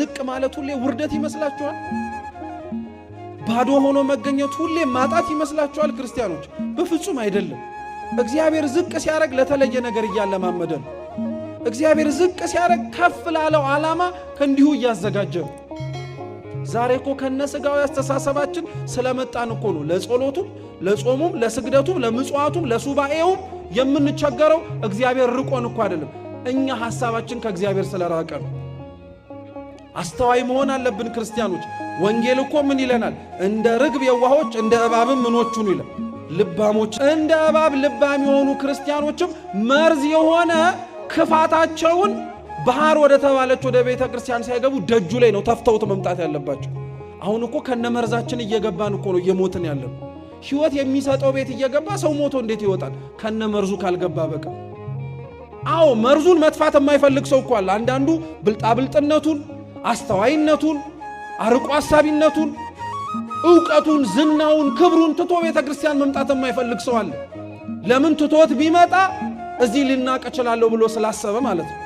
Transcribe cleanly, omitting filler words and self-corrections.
ዝቅ ማለት ሁሌ ውርደት ይመስላችኋል? ባዶ ሆኖ መገኘት ሁሌ ማጣት ይመስላችኋል? ክርስቲያኖች በፍጹም አይደለም። እግዚአብሔር ዝቅ ሲያደርግ ለተለየ ነገር እያለማመደ ነው። እግዚአብሔር ዝቅ ሲያደርግ ከፍ ላለው ዓላማ ከእንዲሁ እያዘጋጀ ነው። ዛሬ እኮ ከነስጋዊ አስተሳሰባችን ስለመጣን እኮ ነው ለጸሎቱም ለጾሙም ለስግደቱም ለምጽዋቱም ለሱባኤውም የምንቸገረው። እግዚአብሔር ርቆን እኮ አይደለም፣ እኛ ሐሳባችን ከእግዚአብሔር ስለራቀ ነው። አስተዋይ መሆን አለብን ክርስቲያኖች። ወንጌል እኮ ምን ይለናል? እንደ ርግብ የዋሆች እንደ እባብም ምኖቹ ነው ይላል፣ ልባሞች። እንደ እባብ ልባም የሆኑ ክርስቲያኖችም መርዝ የሆነ ክፋታቸውን ባህር ወደ ተባለች ወደ ቤተ ክርስቲያን ሳይገቡ ደጁ ላይ ነው ተፍተውት መምጣት ያለባቸው። አሁን እኮ ከነመርዛችን እየገባን እኮ ነው እየሞትን ያለው። ሕይወት የሚሰጠው ቤት እየገባ ሰው ሞቶ እንዴት ይወጣል? ከነመርዙ ካልገባ በቃ። አዎ መርዙን መጥፋት የማይፈልግ ሰው እኮ አለ። አንዳንዱ ብልጣብልጥነቱን፣ አስተዋይነቱን፣ አርቆ ሐሳቢነቱን፣ ዕውቀቱን፣ ዝናውን፣ ክብሩን ትቶ ቤተ ክርስቲያን መምጣት የማይፈልግ ሰው አለ። ለምን ትቶት ቢመጣ እዚህ ልናቅ እችላለሁ ብሎ ስላሰበ ማለት ነው።